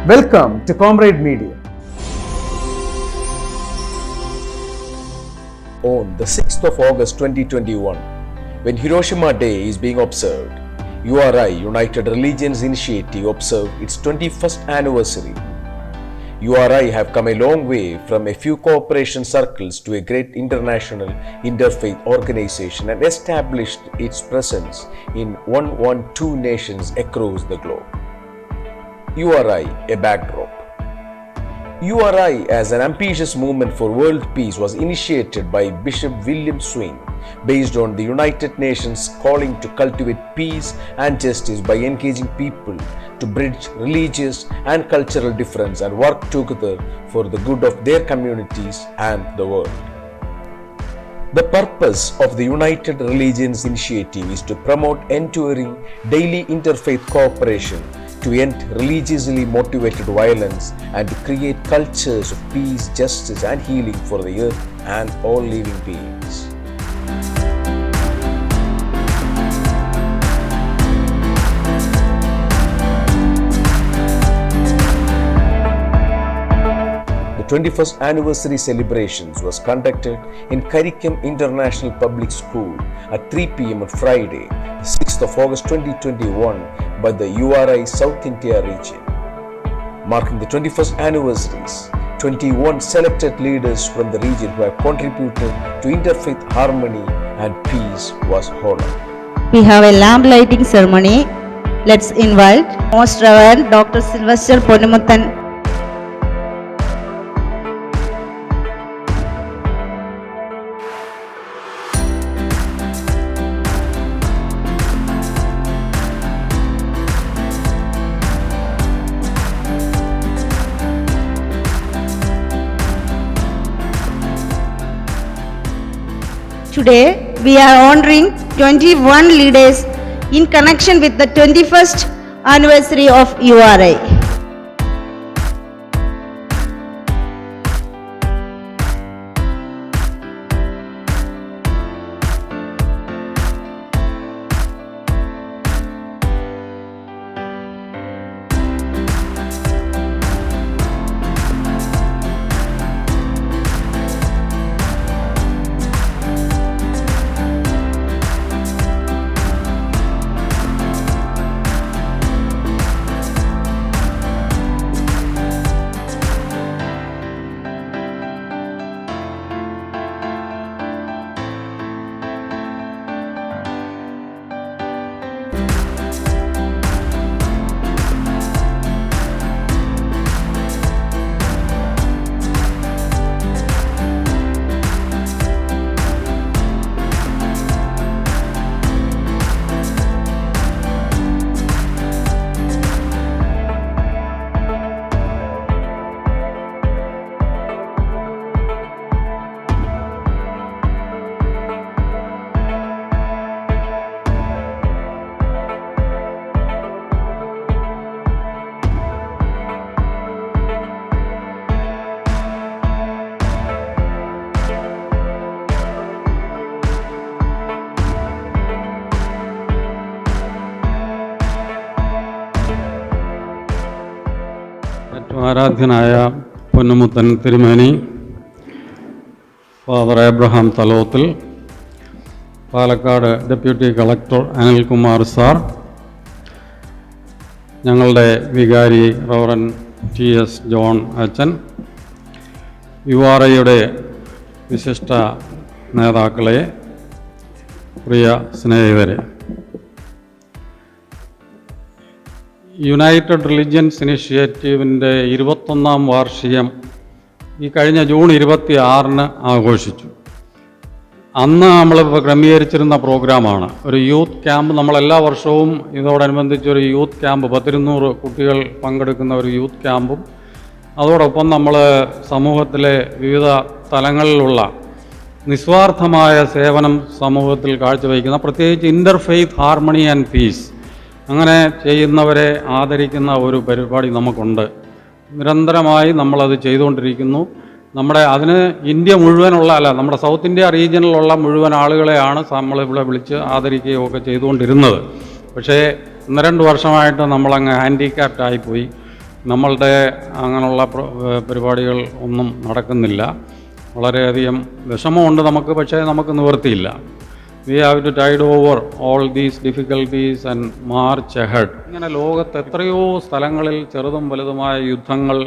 Welcome to Comrade Media. On the 6th of August 2021, when Hiroshima Day is being observed, URI United Religions Initiative observed its 21st anniversary. URI have come a long way from a few cooperation circles to a great international interfaith organization and established its presence in 112 nations across the globe. URI, a backdrop. URI as an ambitious movement for world peace was initiated by Bishop William Swing based on the United Nations calling to cultivate peace and justice by engaging people to bridge religious and cultural difference and work together for the good of their communities and the world. The purpose of the United Religions Initiative is to promote enduring daily interfaith cooperation, to end religiously motivated violence, and to create cultures of peace, justice, and healing for the earth and all living beings. The 21st anniversary celebrations was conducted in Karikam International Public School at 3 p.m. on Friday, 6th of August 2021 by the URI South India region. Marking the 21st anniversaries, 21 selected leaders from the region who have contributed to interfaith harmony and peace was honored. We have a lamp lighting ceremony. Let's invite Most Reverend Dr. Sylvester Ponnumuthan. Today, we are honoring 21 leaders in connection with the 21st anniversary of URI. ആരാധ്യനായ പൊന്നുമുത്തൻ തിരുമേനി, father Abraham Thalothil, Palakkad deputy collector Anilkumar sir, ഞങ്ങളുടെ വികാരി reverend TS John അച്ഛൻ, URIയുടെ വിശിഷ്ട നേതാക്കളെ, പ്രിയ സ്നേഹിതരെ, United religions ഇനിഷ്യേറ്റീവിൻ്റെ 21ാം വാർഷികം ഈ കഴിഞ്ഞ ജൂൺ 26-ന് ആഘോഷിച്ചു. അന്ന് നമ്മൾ ക്രമീകരിച്ചിരുന്ന പ്രോഗ്രാമാണ് ഒരു യൂത്ത് ക്യാമ്പ്. നമ്മളെല്ലാ വർഷവും ഇതോടനുബന്ധിച്ചൊരു യൂത്ത് ക്യാമ്പ്, 100 കുട്ടികൾ പങ്കെടുക്കുന്ന ഒരു യൂത്ത് ക്യാമ്പും, അതോടൊപ്പം നമ്മൾ സമൂഹത്തിലെ വിവിധ തലങ്ങളിലുള്ള നിസ്വാർത്ഥമായ സേവനം സമൂഹത്തിൽ കാഴ്ചവയ്ക്കുന്ന, പ്രത്യേകിച്ച് ഇൻ്റർഫെയ്ത്ത് ഹാർമണി ആൻഡ് പീസ്, അങ്ങനെ ചെയ്യുന്നവരെ ആദരിക്കുന്ന ഒരു പരിപാടി നമുക്കുണ്ട്. നിരന്തരമായി നമ്മളത് ചെയ്തുകൊണ്ടിരിക്കുന്നു. അതിന് ഇന്ത്യ മുഴുവനുള്ള നമ്മുടെ സൗത്ത് ഇന്ത്യ റീജിയനിലുള്ള മുഴുവൻ ആളുകളെയാണ് നമ്മളിവിടെ വിളിച്ച് ആദരിക്കുകയും ഒക്കെ ചെയ്തുകൊണ്ടിരുന്നത്. പക്ഷേ 1-2 വർഷമായിട്ട് നമ്മളങ്ങ് ഹാൻഡിക്യാപ്റ്റ് ആയിപ്പോയി. നമ്മളുടെ അങ്ങനെയുള്ള പരിപാടികൾ ഒന്നും നടക്കുന്നില്ല. വളരെയധികം വിഷമമുണ്ട് നമുക്ക്, പക്ഷേ നമുക്ക് നിവൃത്തിയില്ല. We have to tide over all these difficulties and march ahead. ഇങ്ങനെ ലോകത്ത് എത്രയോ സ്ഥലങ്ങളിൽ ചെറുതും വലുതുമായ യുദ്ധങ്ങൾ,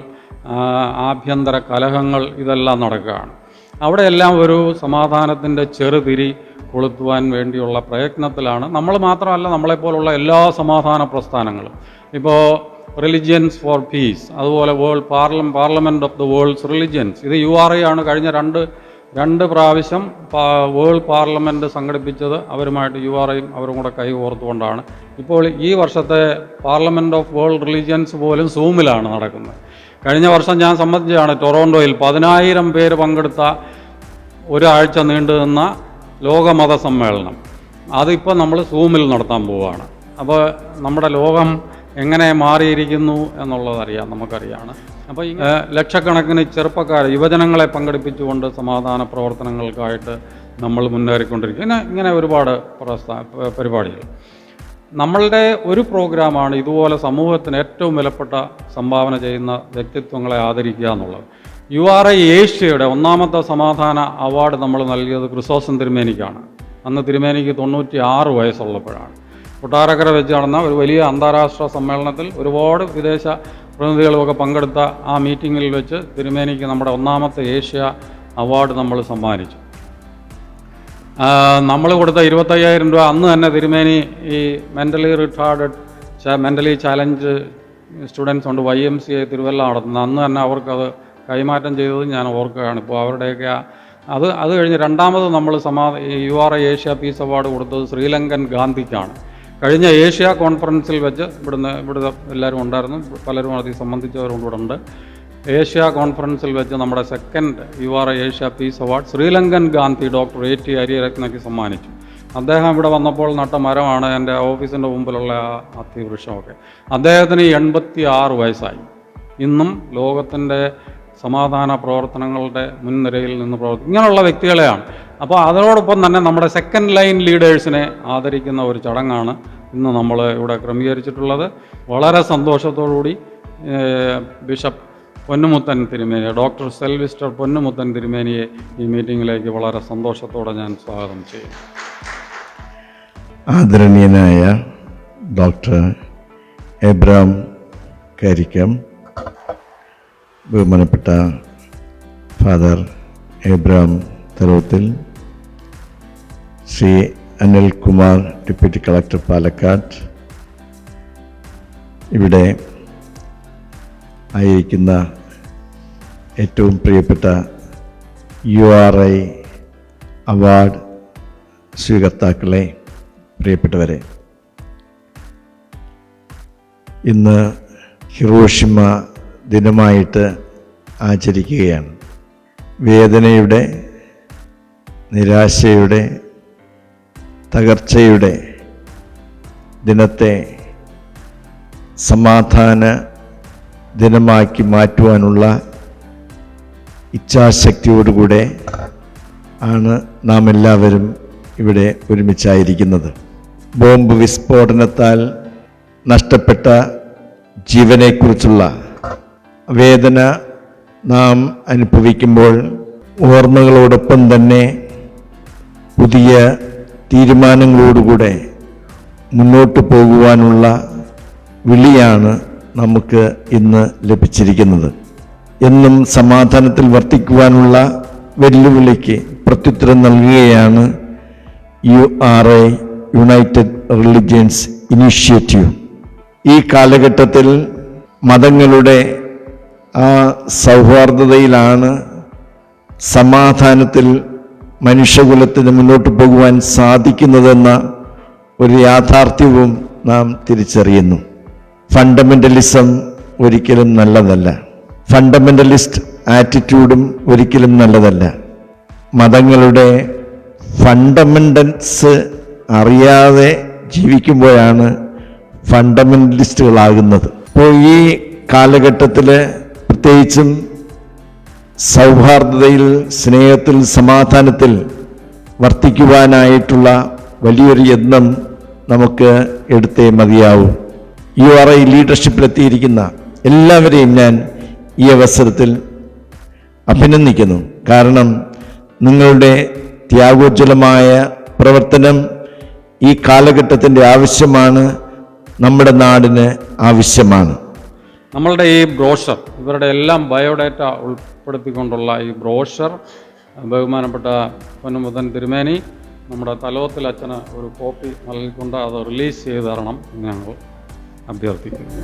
ആഭ്യന്തര കലഹങ്ങൾ ഇതെല്ലാം നടക്കുകയാണ്. അവിടെയെല്ലാം ഒരു സമാധാനത്തിൻ്റെ ചെറുതിരി കൊളുത്തുവാൻ വേണ്ടിയുള്ള പ്രയത്നത്തിലാണ് നമ്മൾ മാത്രമല്ല, നമ്മളെപ്പോലുള്ള എല്ലാ സമാധാന പ്രസ്ഥാനങ്ങളും. ഇപ്പോൾ റിലിജിയൻസ് ഫോർ പീസ്, അതുപോലെ parliament of the world's religions, ഇത് URI ആണ് കഴിഞ്ഞ രണ്ട് പ്രാവശ്യം വേൾഡ് പാർലമെൻറ്റ് സംഘടിപ്പിച്ചത്. അവരുമായിട്ട് URIയും അവരും കൂടെ കൈകോർത്തുകൊണ്ടാണ്. ഇപ്പോൾ ഈ വർഷത്തെ പാർലമെൻറ്റ് ഓഫ് വേൾഡ് റിലിജിയൻസ് പോലും സൂമിലാണ് നടക്കുന്നത്. കഴിഞ്ഞ വർഷം ഞാൻ സംബന്ധിച്ചാണ് ടൊറോണ്ടോയിൽ 10,000 പേര് പങ്കെടുത്ത ഒരാഴ്ച നീണ്ടു നിന്ന ലോകമത സമ്മേളനം. അതിപ്പോൾ നമ്മൾ സൂമിൽ നടത്താൻ പോവുകയാണ്. അപ്പോൾ നമ്മുടെ ലോകം എങ്ങനെ മാറിയിരിക്കുന്നു എന്നുള്ളതറിയാം, നമുക്കറിയാണ്. അപ്പോൾ ലക്ഷക്കണക്കിന് ചെറുപ്പക്കാർ, യുവജനങ്ങളെ പങ്കെടുപ്പിച്ചുകൊണ്ട് സമാധാന പ്രവർത്തനങ്ങൾക്കായിട്ട് നമ്മൾ മുന്നേറിക്കൊണ്ടിരിക്കും. ഇങ്ങനെ ഒരുപാട് പരിപാടികൾ. നമ്മളുടെ ഒരു പ്രോഗ്രാമാണ് ഇതുപോലെ സമൂഹത്തിന് ഏറ്റവും വിലപ്പെട്ട സംഭാവന ചെയ്യുന്ന വ്യക്തിത്വങ്ങളെ ആദരിക്കുക എന്നുള്ളത്. URI ഏഷ്യയുടെ 1ാമത്തെ സമാധാന അവാർഡ് നമ്മൾ നൽകിയത് ക്രിസോസ്റ്റം തിരുമേനിക്കാണ്. അന്ന് തിരുമേനിക്ക് 96 വയസ്സുള്ളപ്പോഴാണ്. കൊട്ടാരക്കര വെച്ച് നടന്ന ഒരു വലിയ അന്താരാഷ്ട്ര സമ്മേളനത്തിൽ ഒരുപാട് വിദേശ പ്രതിനിധികളുമൊക്കെ പങ്കെടുത്ത ആ മീറ്റിങ്ങിൽ വെച്ച് തിരുമേനിക്ക് നമ്മുടെ 1ാമത്തെ ഏഷ്യ അവാർഡ് നമ്മൾ സമ്മാനിച്ചു. നമ്മൾ കൊടുത്ത 25,000 രൂപ അന്ന് തന്നെ തിരുമേനി ഈ മെൻ്റലി ചാലഞ്ച് സ്റ്റുഡൻസ് ഉണ്ട്, YMCA തിരുവല്ല നടത്തുന്നത്, അന്ന് തന്നെ അവർക്കത് കൈമാറ്റം ചെയ്തത് ഞാൻ ഓർക്കുകയാണ്. ഇപ്പോൾ അവരുടെയൊക്കെ അത് കഴിഞ്ഞ് 2ാമത് നമ്മൾ URI ഏഷ്യ പീസ് അവാർഡ് കൊടുത്തത് ശ്രീലങ്കൻ ഗാന്ധിക്കാണ്. കഴിഞ്ഞ ഏഷ്യ കോൺഫറൻസിൽ വെച്ച് ഇവിടുത്തെ എല്ലാവരും ഉണ്ടായിരുന്നു, പലരും അതിൽ സംബന്ധിച്ചവരും ഇവിടെ ഉണ്ട്. ഏഷ്യ കോൺഫറൻസിൽ വെച്ച് നമ്മുടെ 2nd URI Asia piece award Sri Lankan Gandhi doctor A.T. അരിയരത്നയ്ക്ക് സമ്മാനിച്ചു. അദ്ദേഹം ഇവിടെ വന്നപ്പോൾ നട്ട മരമാണ് എൻ്റെ ഓഫീസിൻ്റെ മുമ്പിലുള്ള ആ അത്തിവൃക്ഷമൊക്കെ. അദ്ദേഹത്തിന് 86 വയസ്സായി. ഇന്നും ലോകത്തിൻ്റെ സമാധാന പ്രവർത്തനങ്ങളുടെ മുൻനിരയിൽ നിന്ന് ഇങ്ങനെയുള്ള വ്യക്തികളെയാണ്. അപ്പോൾ അതോടൊപ്പം തന്നെ നമ്മുടെ 2nd ലൈൻ ലീഡേഴ്സിനെ ആദരിക്കുന്ന ഒരു ചടങ്ങാണ് ഇന്ന് നമ്മൾ ഇവിടെ ക്രമീകരിച്ചിട്ടുള്ളത്. വളരെ സന്തോഷത്തോടുകൂടി ബിഷപ്പ് പൊന്നുമുത്തൻ തിരുമേനി, ഡോക്ടർ സെൽവിസ്റ്റർ പൊന്നുമുത്തൻ തിരുമേനിയെ ഈ മീറ്റിങ്ങിലേക്ക് വളരെ സന്തോഷത്തോടെ ഞാൻ സ്വാഗതം ചെയ്യുന്നു. ആദരണീയനായ ഡോക്ടർ എബ്രഹാം കരിക്കം, ബഹുമാനപ്പെട്ട father Abraham Tharothil, Shri Anilkumar deputy collector Palakkad, ഇവിടെ ആയിരിക്കുന്ന ഏറ്റവും പ്രിയപ്പെട്ട URI അവാർഡ് സ്വീകർത്താക്കളെ, പ്രിയപ്പെട്ടവരെ, ഇന്ന് ഹിരോഷിമ ദിനമായിട്ട് ആചരിക്കുകയാണ്. വേദനയുടെ, നിരാശയുടെ, തകർച്ചയുടെ ദിനത്തെ സമാധാന ദിനമാക്കി മാറ്റുവാനുള്ള ഇച്ഛാശക്തിയോടുകൂടെ ആണ് നാം എല്ലാവരും ഇവിടെ ഒരുമിച്ചായിരിക്കുന്നത്. ബോംബ് വിസ്ഫോടനത്താൽ നഷ്ടപ്പെട്ട ജീവനെക്കുറിച്ചുള്ള വേദന നാം അനുഭവിക്കുമ്പോൾ ഓർമ്മകളോടൊപ്പം തന്നെ പുതിയ തീരുമാനങ്ങളോടുകൂടെ മുന്നോട്ട് പോകുവാനുള്ള വിളിയാണ് നമുക്ക് ഇന്ന് ലഭിച്ചിരിക്കുന്നത്. എന്നും സമാധാനത്തിൽ വർത്തിക്കുവാനുള്ള വെല്ലുവിളിക്ക് പ്രത്യുത്തരം നൽകുകയാണ് URI യുണൈറ്റഡ് റിലിജിയൻസ് ഇനീഷ്യേറ്റീവ്. ഈ കാലഘട്ടത്തിൽ മതങ്ങളുടെ ആ സൗഹാർദ്ദതയിലാണ് സമാധാനത്തിൽ മനുഷ്യകുലത്തിന് മുന്നോട്ട് പോകുവാൻ സാധിക്കുന്നതെന്ന ഒരു യാഥാർത്ഥ്യവും നാം തിരിച്ചറിയുന്നു. ഫണ്ടമെൻ്റലിസം ഒരിക്കലും നല്ലതല്ല. ഫണ്ടമെൻ്റലിസ്റ്റ് ആറ്റിറ്റ്യൂഡും ഒരിക്കലും നല്ലതല്ല. മതങ്ങളുടെ ഫണ്ടമെൻ്റൽസ് അറിയാതെ ജീവിക്കുമ്പോഴാണ് ഫണ്ടമെൻ്റലിസ്റ്റുകളാകുന്നത്. അപ്പോൾ ഈ കാലഘട്ടത്തിൽ പ്രത്യേകിച്ചും സൗഹാർദ്ദതയിൽ, സ്നേഹത്തിൽ, സമാധാനത്തിൽ വർത്തിക്കുവാനായിട്ടുള്ള വലിയൊരു യത്നം നമുക്ക് എടുത്തേ മതിയാവൂ. URI ലീഡർഷിപ്പിലെത്തിയിരിക്കുന്ന എല്ലാവരെയും ഞാൻ ഈ അവസരത്തിൽ അഭിനന്ദിക്കുന്നു. കാരണം നിങ്ങളുടെ ത്യാഗോജ്വലമായ പ്രവർത്തനം ഈ കാലഘട്ടത്തിൻ്റെ ആവശ്യമാണ്, നമ്മുടെ നാടിന് ആവശ്യമാണ്. നമ്മളുടെ ഈ ബ്രോഷർ, ഇവരുടെ എല്ലാം ബയോഡാറ്റ ഉൾപ്പെടുത്തിക്കൊണ്ടുള്ള ഈ ബ്രോഷർ ബഹുമാനപ്പെട്ട പൊന്നുമുതൻ തിരുമേനി നമ്മുടെ തലോത്തിൽ അച്ഛന് ഒരു കോപ്പി നൽകിക്കൊണ്ട് അത് റിലീസ് ചെയ്ത് തരണം എന്ന് ഞങ്ങൾ അഭ്യർത്ഥിക്കുന്നു.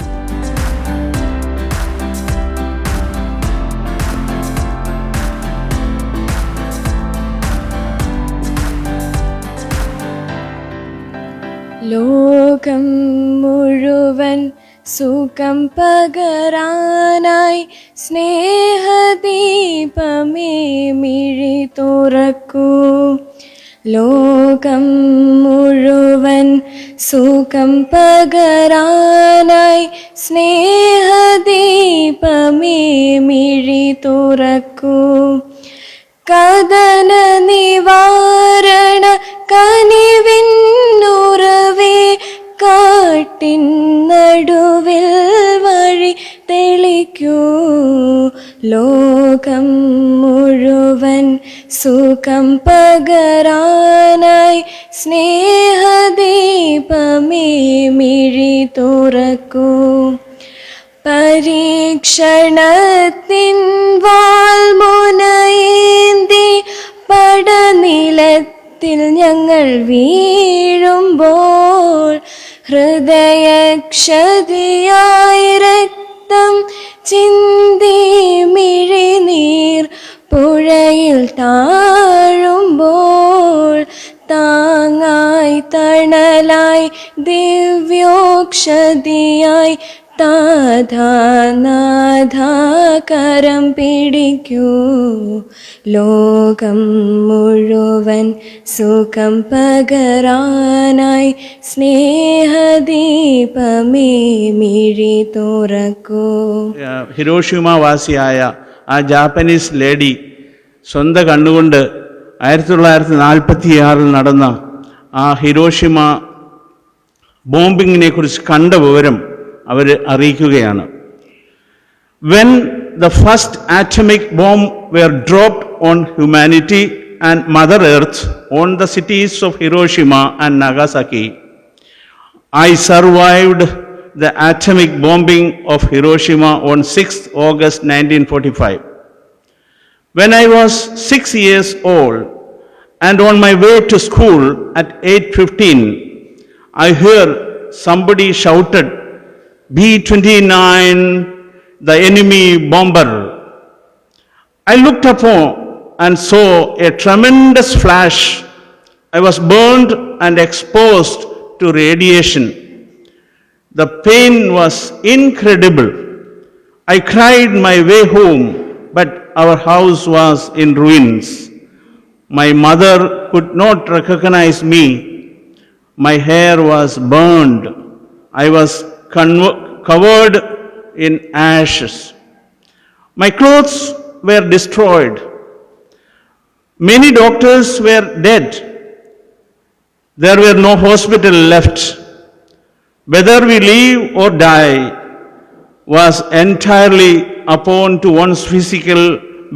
ലോകം മുഴുവൻ സുഖം പകരാനായി സ്നേഹദീപമേ മിഴി തുറക്കൂ. ലോകം മുഴുവൻ സുഖം പകരാനായി സ്നേഹദീപമേ മിഴി തുറക്കൂ. കദന നിവാരണ കനിവിന്നുറവേ കാട്ടിൻ നടുവിൽ വഴി തെളിക്കൂ. ലോകം മുഴുവൻ സുഖം പകരാനായി സ്നേഹദീപമേ മിഴി തുറക്കൂ. പരീക്ഷണത്തിൻ വാൾമുനയേന്തി പടനിലത്തിൽ ഞങ്ങൾ വീഴുമ്പോൾ ഹൃദയക്ഷതിയായി രക്തം ചിന്തി മിഴിനീർ പുഴയിൽ താഴുമ്പോൾ താങ്ങായി തണലായി ദിവ്യോക്ഷതിയായി നാഥാകരം പിടിക്കൂ. ലോകം മുഴുവൻ സുഖം പകരാനായി സ്നേഹദീപമേ മിഴി തുറക്കൂ. ഹിരോഷിമ വാസിയായ ആ ജാപ്പനീസ് ലേഡി സ്വന്തം കണ്ണുകൊണ്ട് 1946 നടന്ന ആ ഹിരോഷിമ ബോംബിങ്ങിനെ കുറിച്ച് കണ്ട വിവരം അവർ അറിയിക്കുകയാണ്. When the first atomic bomb were dropped on humanity and Mother Earth on the cities of Hiroshima and Nagasaki, I survived the atomic bombing of Hiroshima on 6th August 1945. When I was 6 years old and on my way to school at 8:15, I heard somebody shouted, B-29, the enemy bomber. I looked upon and saw a tremendous flash. I was burned and exposed to radiation. The pain was incredible. I cried my way home, but our house was in ruins. My mother could not recognize me. My hair was burned. I was covered in ashes. My clothes were destroyed. Many doctors were dead. There were no hospital left. Whether we live or die was entirely upon to one's physical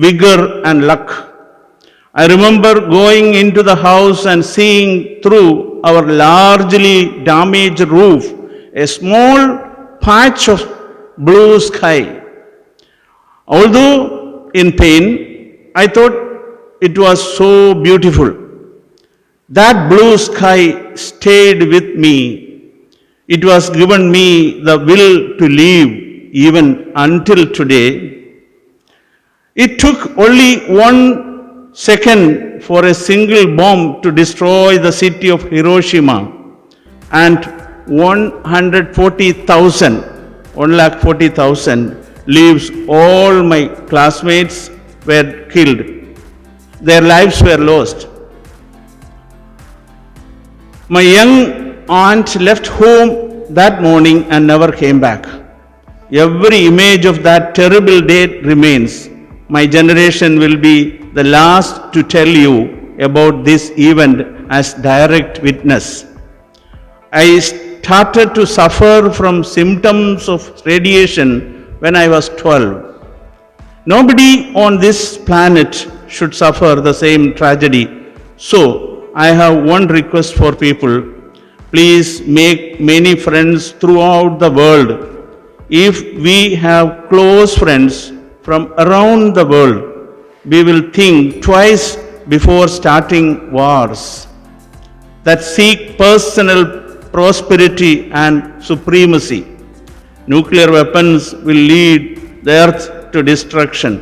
vigor and luck. I remember going into the house and seeing through our largely damaged roof a small patch of blue sky. Although in pain, I thought it was so beautiful. That blue sky stayed with me. It was given me the will to live even until today. It took only 1 second for a single bomb to destroy the city of Hiroshima, and 140,000 lives, all my classmates were killed. Their lives were lost. My young aunt left home that morning and never came back. Every image of that terrible day remains. My generation will be the last to tell you about this event as direct witness. I started to suffer from symptoms of radiation when I was 12. Nobody on this planet should suffer the same tragedy. So, I have one request for people. Please make many friends throughout the world. If we have close friends from around the world, we will think twice before starting wars that seek personal prosperity and supremacy. Nuclear weapons will lead the earth to destruction.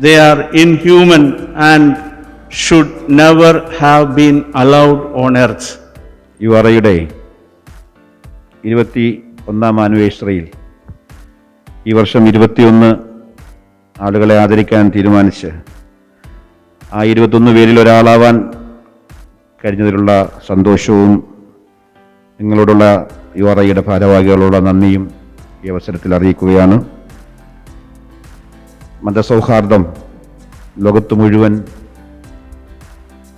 They are inhuman and should never have been allowed on earth. URAയുടെ 21ാം ആനിവേഴ്സറിയിൽ ഈ വർഷം 21 ആളുകളെ ആദരിക്കാൻ തീരുമാനിച്ച് ആ 21 പേരിൽ ഒരാളാവാൻ കഴിഞ്ഞതിലുള്ള സന്തോഷവും നിങ്ങളോടുള്ള URAയുടെ ഭാരവാഹികളോടുള്ള നന്ദിയും ഈ അവസരത്തിൽ അറിയിക്കുകയാണ്. മതസൗഹാർദ്ദം ലോകത്ത് മുഴുവൻ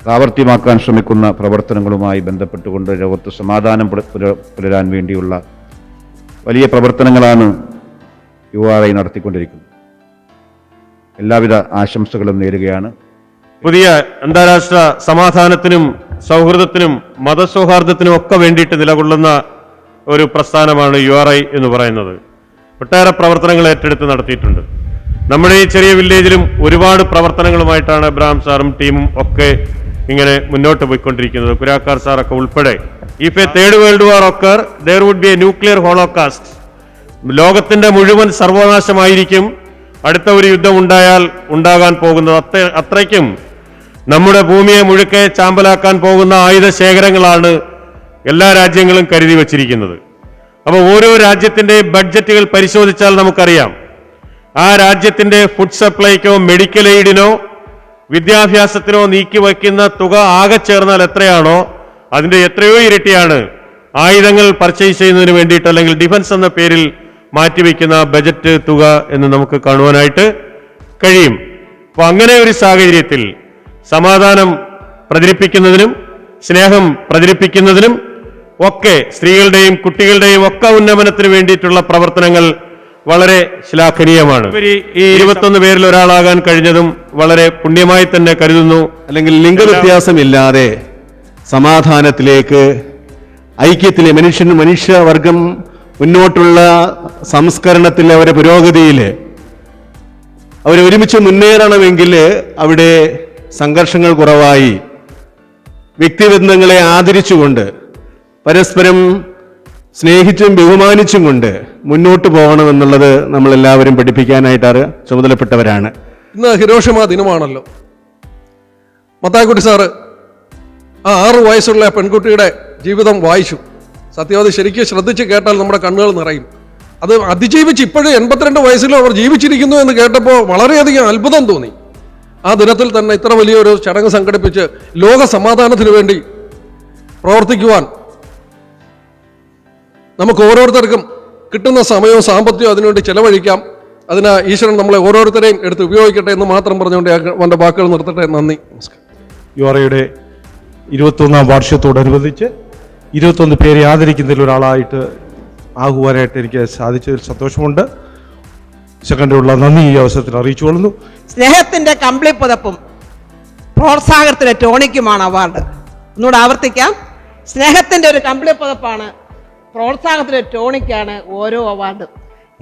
പ്രാവർത്തികമാക്കാൻ ശ്രമിക്കുന്ന പ്രവർത്തനങ്ങളുമായി ബന്ധപ്പെട്ടുകൊണ്ട് ലോകത്ത് സമാധാനം പുലരാൻ വേണ്ടിയുള്ള വലിയ പ്രവർത്തനങ്ങളാണ് URA നടത്തിക്കൊണ്ടിരിക്കുന്നത്. എല്ലാവിധ ആശംസകളും നേരുകയാണ്. പുതിയ അന്താരാഷ്ട്ര സമാധാനത്തിനും സൗഹൃദത്തിനും മതസൗഹാർദ്ദത്തിനും ഒക്കെ വേണ്ടിയിട്ട് നിലകൊള്ളുന്ന ഒരു പ്രസ്ഥാനമാണ് URA എന്ന് പറയുന്നത്. ഒട്ടേറെ പ്രവർത്തനങ്ങൾ ഏറ്റെടുത്ത് നടത്തിയിട്ടുണ്ട്. നമ്മുടെ ഈ ചെറിയ വില്ലേജിലും ഒരുപാട് പ്രവർത്തനങ്ങളുമായിട്ടാണ് എബ്രഹാം സാറും ടീമും ഒക്കെ ഇങ്ങനെ മുന്നോട്ട് പോയിക്കൊണ്ടിരിക്കുന്നത്. കുരാക്കാർ സാറൊക്കെ ഉൾപ്പെടെ. If a third world war occur there would be a nuclear holocaust. ലോകത്തിന്റെ മുഴുവൻ സർവനാശമായിരിക്കും അടുത്ത ഒരു യുദ്ധം ഉണ്ടാകാൻ പോകുന്നത്. അത്രയ്ക്കും നമ്മുടെ ഭൂമിയെ മുഴുക്കെ ചാമ്പലാക്കാൻ പോകുന്ന ആയുധ ശേഖരങ്ങളാണ് എല്ലാ രാജ്യങ്ങളും കരുതി വച്ചിരിക്കുന്നത്. അപ്പോൾ ഓരോ രാജ്യത്തിന്റെ ബഡ്ജറ്റുകൾ പരിശോധിച്ചാൽ നമുക്കറിയാം ആ രാജ്യത്തിന്റെ ഫുഡ് സപ്ലൈക്കോ മെഡിക്കൽ എയ്ഡിനോ വിദ്യാഭ്യാസത്തിനോ നീക്കി വയ്ക്കുന്ന തുക ആകെ ചേർന്നാൽ എത്രയാണോ അതിന്റെ എത്രയോ ഇരട്ടിയാണ് ആയുധങ്ങൾ പർച്ചേസ് ചെയ്യുന്നതിന് വേണ്ടിയിട്ട് അല്ലെങ്കിൽ ഡിഫൻസ് എന്ന പേരിൽ മാറ്റിവെക്കുന്ന ബജറ്റ് തുക എന്ന് നമുക്ക് കാണുവാനായിട്ട് കഴിയും. അപ്പോൾ അങ്ങനെ ഒരു സാഹചര്യത്തിൽ സമാധാനം പ്രചരിപ്പിക്കുന്നതിനും സ്നേഹം പ്രചരിപ്പിക്കുന്നതിനും ഒക്കെ സ്ത്രീകളുടെയും കുട്ടികളുടെയും ഒക്കെ ഉന്നമനത്തിന് വേണ്ടിയിട്ടുള്ള പ്രവർത്തനങ്ങൾ വളരെ ശ്ലാഘനീയമാണ്. ഈ 21 പേരിൽ ഒരാളാകാൻ കഴിഞ്ഞതും വളരെ പുണ്യമായി തന്നെ കരുതുന്നു. അല്ലെങ്കിൽ ലിംഗവ്യത്യാസമില്ലാതെ സമാധാനത്തിലേക്ക്, ഐക്യത്തിലെ മനുഷ്യവർഗം മുന്നോട്ടുള്ള സംസ്കരണത്തിൽ, അവരുടെ പുരോഗതിയിൽ അവർ ഒരുമിച്ച് മുന്നേറണമെങ്കിൽ അവിടെ സംഘർഷങ്ങൾ കുറവായി വ്യക്തിബന്ധങ്ങളെ ആദരിച്ചുകൊണ്ട് പരസ്പരം സ്നേഹിച്ചും ബഹുമാനിച്ചും കൊണ്ട് മുന്നോട്ട് പോകണമെന്നുള്ളത് നമ്മളെല്ലാവരും പഠിപ്പിക്കാനായിട്ട് ചുമതലപ്പെട്ടവരാണ്. ഇന്ന് ഹിരോഷിമ ദിനമാണല്ലോ. മത്തായിക്കുട്ടി സാറ് ആ 6 വയസ്സുള്ള പെൺകുട്ടിയുടെ ജീവിതം വായിച്ചു. സത്യം അത് ശരിക്കും ശ്രദ്ധിച്ച് കേട്ടാൽ നമ്മുടെ കണ്ണുകൾ നിറയും. അത് അതിജീവിച്ച് ഇപ്പോഴും 82 വയസ്സിലും അവർ ജീവിച്ചിരിക്കുന്നു എന്ന് കേട്ടപ്പോൾ വളരെയധികം അത്ഭുതം തോന്നി. ആ ദിനത്തിൽ തന്നെ ഇത്ര വലിയൊരു ചടങ്ങ് സംഘടിപ്പിച്ച് ലോക സമാധാനത്തിന് വേണ്ടി പ്രവർത്തിക്കുവാൻ നമുക്ക് ഓരോരുത്തർക്കും കിട്ടുന്ന സമയവും സാമ്പത്തികവും അതിനുവേണ്ടി ചെലവഴിക്കാം. അതിന് ഈശ്വരൻ നമ്മളെ ഓരോരുത്തരെയും എടുത്ത് ഉപയോഗിക്കട്ടെ എന്ന് മാത്രം പറഞ്ഞുകൊണ്ട് എൻ്റെ വാക്കുകൾ നിർത്തട്ടെ. നന്ദി, നമസ്കാരം. URAയുടെ 21ാം വാർഷികത്തോടനുബന്ധിച്ച് 21 പേരെ ആദരിക്കുന്നതിൽ ഒരാളായിട്ട് ആകുവാനായിട്ട് എനിക്ക് സാധിച്ചതിൽ സന്തോഷമുണ്ട്. സെക്കൻഡറിയുള്ള നന്ദി ഈ അവസരത്തിൽ അറിയിച്ചുകൊള്ളുന്നു. സ്നേഹത്തിന്റെ കമ്പിളി പുതപ്പും പ്രോത്സാഹനത്തിന്റെ ടോണിക്കുമാണ് അവാർഡ്. ഒന്നുകൂടെ ആവർത്തിക്കാം. സ്നേഹത്തിന്റെ ഒരു കമ്പിളി പുതപ്പാണ്, പ്രോത്സാഹനത്തിന്റെ ടോണിക്കാണ് ഓരോ അവാർഡും.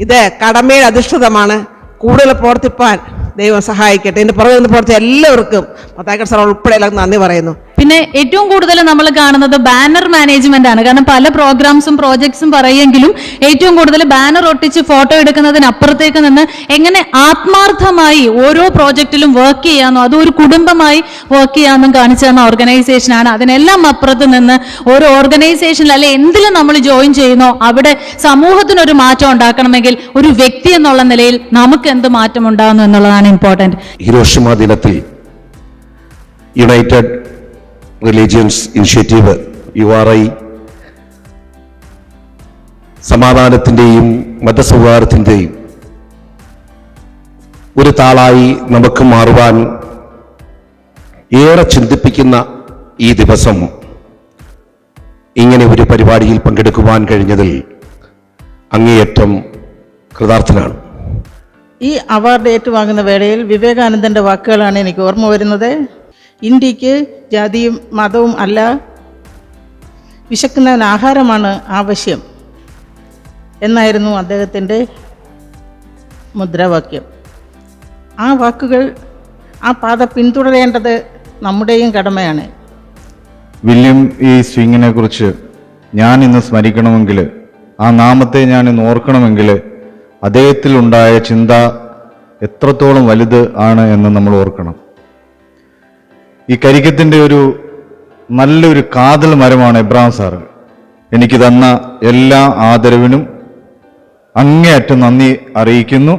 ഇത് കടമയുടെ അധിഷ്ഠിതമാണ്. കൂടുതൽ പ്രവർത്തിപ്പാൻ ദൈവം സഹായിക്കട്ടെ. ഇതിന്റെ പുറകെ നിന്ന് പ്രവർത്തിച്ച എല്ലാവർക്കും മത്തായിക്കുട്ടി സാർ ഉൾപ്പെടെ നന്ദി പറയുന്നു. പിന്നെ ഏറ്റവും കൂടുതൽ നമ്മൾ കാണുന്നത് ബാനർ മാനേജ്മെന്റ് ആണ്. കാരണം പല പ്രോഗ്രാംസും പ്രോജക്ട്സും പറയുമെങ്കിലും ഏറ്റവും കൂടുതൽ ബാനർ ഒട്ടിച്ച് ഫോട്ടോ എടുക്കുന്നതിനപ്പുറത്തേക്ക് നിന്ന് എങ്ങനെ ആത്മാർത്ഥമായി ഓരോ പ്രോജക്റ്റിലും വർക്ക് ചെയ്യാമെന്നോ അതും ഒരു കുടുംബമായി വർക്ക് ചെയ്യാമെന്നും കാണിച്ചു തന്ന ഓർഗനൈസേഷനാണ്. അതിനെല്ലാം അപ്പുറത്ത് നിന്ന് ഓരോ ഓർഗനൈസേഷനിൽ അല്ലെ എന്തിലും നമ്മൾ ജോയിൻ ചെയ്യുന്നോ അവിടെ സമൂഹത്തിനൊരു മാറ്റം ഉണ്ടാക്കണമെങ്കിൽ ഒരു വ്യക്തി എന്നുള്ള നിലയിൽ നമുക്ക് എന്ത് മാറ്റം ഉണ്ടാകുന്നു എന്നുള്ളതാണ് ഇമ്പോർട്ടന്റ്. ഹിരോഷിമ ദിനത്തിൽ യുണൈറ്റഡ് റിലീജിയൻസ് ഇനിഷ്യേറ്റീവ് URA സമാധാനത്തിൻ്റെയും മതസൗഹാർദ്ദത്തിൻ്റെയും ഒരു താളായി നമുക്ക് മാറുവാൻ ഏറെ ചിന്തിപ്പിക്കുന്ന ഈ ദിവസം ഇങ്ങനെ ഒരു പരിപാടിയിൽ പങ്കെടുക്കുവാൻ കഴിഞ്ഞതിൽ അങ്ങേയറ്റം കൃതാർത്ഥനാണ്. ഈ അവാർഡ് ഏറ്റുവാങ്ങുന്ന വേളയിൽ വിവേകാനന്ദൻ്റെ വാക്കുകളാണ് എനിക്ക് ഓർമ്മ വരുന്നത്. ഇന്ത്യക്ക് ജാതിയും മതവും അല്ല, വിശക്കുന്നവന് ആഹാരമാണ് ആവശ്യം എന്നായിരുന്നു അദ്ദേഹത്തിൻ്റെ മുദ്രാവാക്യം. ആ വാക്കുകൾ, ആ പാത പിന്തുടരേണ്ടത് നമ്മുടെയും കടമയാണ്. വില്യം ഇ സ്വിങ്ങിനെ കുറിച്ച് ഞാൻ ഇന്ന് സ്മരിക്കണമെങ്കിൽ, ആ നാമത്തെ ഞാൻ ഇന്ന് ഓർക്കണമെങ്കിൽ, അദ്ദേഹത്തിലുണ്ടായ ചിന്ത എത്രത്തോളം വലുത് ആണ് എന്ന് നമ്മൾ ഓർക്കണം. ഈ കരിക്കത്തിൻ്റെ ഒരു നല്ലൊരു കാതൽ മരമാണ് എബ്രഹാം സാറ്. എനിക്ക് തന്ന എല്ലാ ആദരവിനും അങ്ങേയറ്റം നന്ദി അറിയിക്കുന്നു.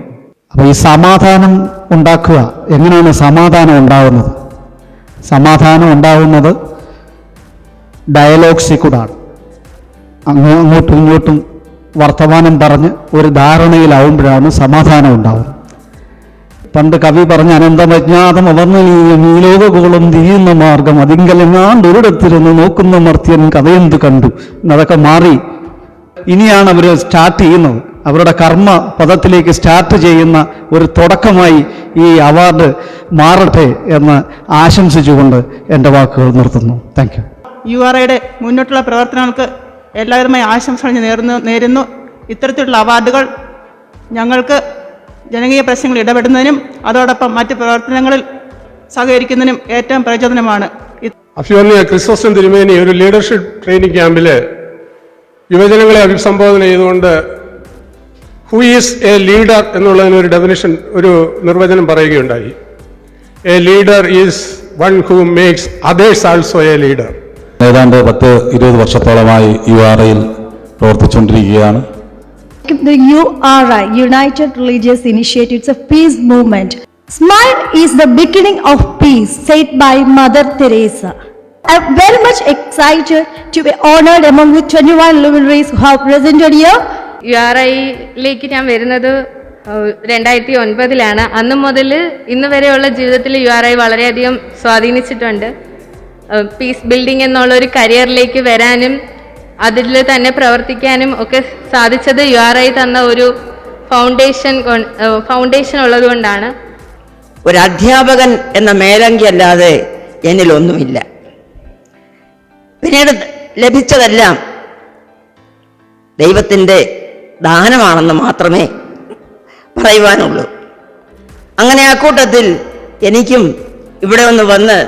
അപ്പോൾ ഈ സമാധാനം ഉണ്ടാക്കുക, എങ്ങനെയാണ് സമാധാനം ഉണ്ടാകുന്നത്? സമാധാനം ഉണ്ടാകുന്നത് ഡയലോഗ്സിൽ കൂടാണ്. അങ്ങോട്ടും ഇങ്ങോട്ടും വർത്തമാനം പറഞ്ഞ് ഒരു ധാരണയിലാവുമ്പോഴാണ് സമാധാനം ഉണ്ടാവുന്നത്. പണ്ട് കവി പറഞ്ഞ അനന്തമജ്ഞാതം അവർണ്ണനീയം ഈ ലോകഗോളം തിരിയുന്ന മാർഗം അതിങ്കലെങ്ങാണ്ടൊരിടത്തിരുന്ന് നോക്കുന്ന മർത്യൻ കഥയെന്ത് കണ്ടു എന്നതൊക്കെ മാറി ഇനിയാണ് അവർ സ്റ്റാർട്ട് ചെയ്യുന്നത്. അവരുടെ കർമ്മ പദത്തിലേക്ക് സ്റ്റാർട്ട് ചെയ്യുന്ന ഒരു തുടക്കമായി ഈ അവാർഡ് മാറട്ടെ എന്ന് ആശംസിച്ചുകൊണ്ട് എൻ്റെ വാക്കുകൾ നിർത്തുന്നു. Thank you. URAയുടെ മുന്നോട്ടുള്ള പ്രവർത്തനങ്ങൾക്ക് എല്ലാവരുമായി ആശംസകൾ നേരുന്നു. ഇത്തരത്തിലുള്ള അവാർഡുകൾ ഞങ്ങൾക്ക് ജനകീയ പ്രശ്നങ്ങളിൽ ഇടപെടുന്നതിനും അതോടൊപ്പം മറ്റ് പ്രവർത്തനങ്ങളിൽ സഹകരിക്കുന്നതിനും ഏറ്റവും പ്രചോദനമാണ്. അഭിമന്യ ക്രിസ്തോസ്റ്റൻ തിരുമേനി ഒരു ലീഡർഷിപ്പ് ട്രെയിനിങ് ക്യാമ്പിൽ യുവജനങ്ങളെ അഭിസംബോധന ചെയ്തുകൊണ്ട് ഹു ഈസ് എ ലീഡർ എന്നുള്ളതിന് ഒരു ഡെഫിനിഷൻ, ഒരു നിർവചനം പറയുകയുണ്ടായി. A leader is one who makes others also A leader. ഏതാണ്ട് 10-20 വർഷത്തോളമായി URAയിൽ പ്രവർത്തിച്ചുകൊണ്ടിരിക്കുകയാണ്. The URI, United Religious Initiative, it's a peace movement. Smile is the beginning of peace, said by Mother Teresa. I'm very much excited to be honored among the 21 luminaries who have presented here. URAയിലേക്ക് ഞാൻ വരുന്നത് 2009 അന്ന് മുതൽ ഇന്ന് വരെയുള്ള ജീവിതത്തിൽ URA വളരെയധികം സ്വാധീനിച്ചിട്ടുണ്ട്. Piece building എന്നുള്ള ഒരു കരിയറിലേക്ക് വരാനും അതിൽ തന്നെ പ്രവർത്തിക്കാനും ഒക്കെ സാധിച്ചത് URA തന്ന ഒരു ഫൗണ്ടേഷൻ ഉള്ളത് കൊണ്ടാണ്. ഒരു അധ്യാപകൻ എന്ന മേലങ്കി അല്ലാതെ എന്നിലൊന്നുമില്ല. പിന്നീട് ലഭിച്ചതെല്ലാം ദൈവത്തിൻ്റെ ദാനമാണെന്ന് മാത്രമേ പറയുവാനുള്ളൂ. അങ്ങനെ ആ കൂട്ടത്തിൽ എനിക്കും ഇവിടെ ഒന്ന് വന്ന്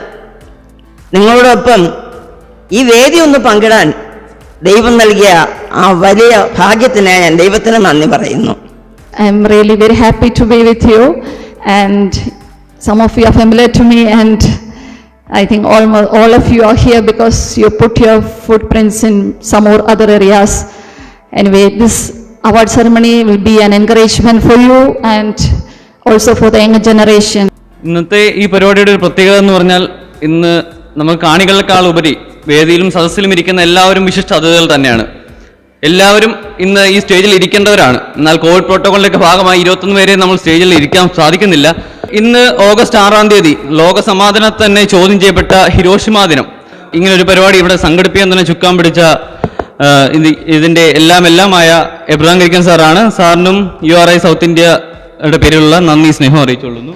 നിങ്ങളോടൊപ്പം ഈ വേദി ഒന്ന് പങ്കിടാൻ ദൈവം നൽകിയ ആ വലിയ ഭാഗ്യത്തിന് ഞാൻ ദൈവത്തിന് നന്ദി പറയുന്നു. I am really very happy to be with you, and some of you are familiar to me, and I think all of you are here because you put your footprints in some or other areas. Anyway, this award ceremony will be an encouragement for you and also for the younger generation. ഇന്നത്തെ ഈ പരിപാടിയുടെ ഒരു പ്രത്യേകത എന്ന് പറഞ്ഞാൽ, ഇന്ന് നമ്മൾ കാണികളെക്കാൾ ഉപരി വേദിയിലും സദസ്സിലും ഇരിക്കുന്ന എല്ലാവരും വിശിഷ്ട അതിഥികൾ തന്നെയാണ്. എല്ലാവരും ഇന്ന് ഈ സ്റ്റേജിൽ ഇരിക്കേണ്ടവരാണ്. എന്നാൽ കോവിഡ് പ്രോട്ടോക്കോളിന്റെ ഭാഗമായി 21 പേരെ നമ്മൾ സ്റ്റേജിൽ ഇരിക്കാൻ സാധിക്കുന്നില്ല. ഇന്ന് ഓഗസ്റ്റ് 6 ലോക സമാധാനത്തെ തന്നെ ചോദ്യം ചെയ്യപ്പെട്ട ഹിരോഷിമ ദിനം. ഇങ്ങനൊരു പരിപാടി ഇവിടെ സംഘടിപ്പിക്കാൻ തന്നെ ചുക്കാൻ പിടിച്ച ഇതിന്റെ എല്ലാമായ എബ്രഹാം കരിക്കൻ സാറാണ്. സാറിനും URA സൗത്ത് ഇന്ത്യയുടെ പേരിലുള്ള നന്ദി സ്നേഹം അറിയിച്ചുകൊള്ളുന്നു.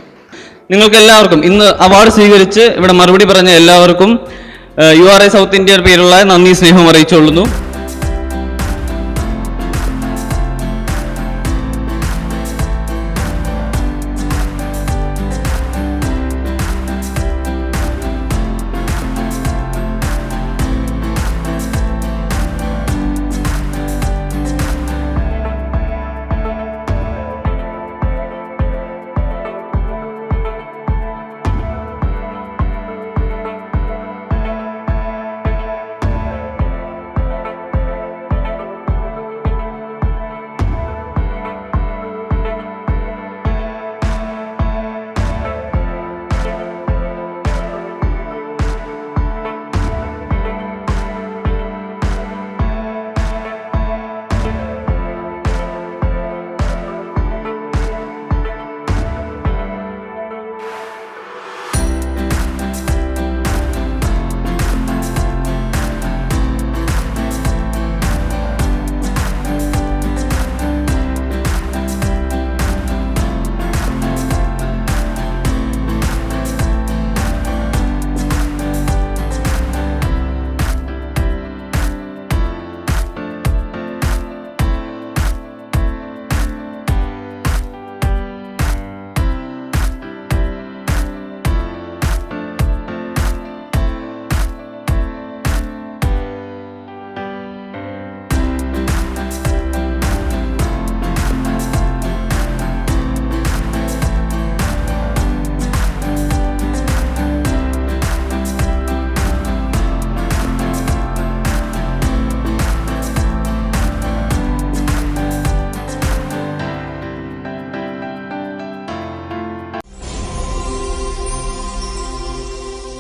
നിങ്ങൾക്ക് എല്ലാവർക്കും ഇന്ന് അവാർഡ് സ്വീകരിച്ച് ഇവിടെ മറുപടി പറഞ്ഞ എല്ലാവർക്കും URA സൗത്ത് ഇന്ത്യയുടെ പേരിലുള്ള നന്ദി സ്നേഹം അറിയിച്ചുകൊള്ളുന്നു.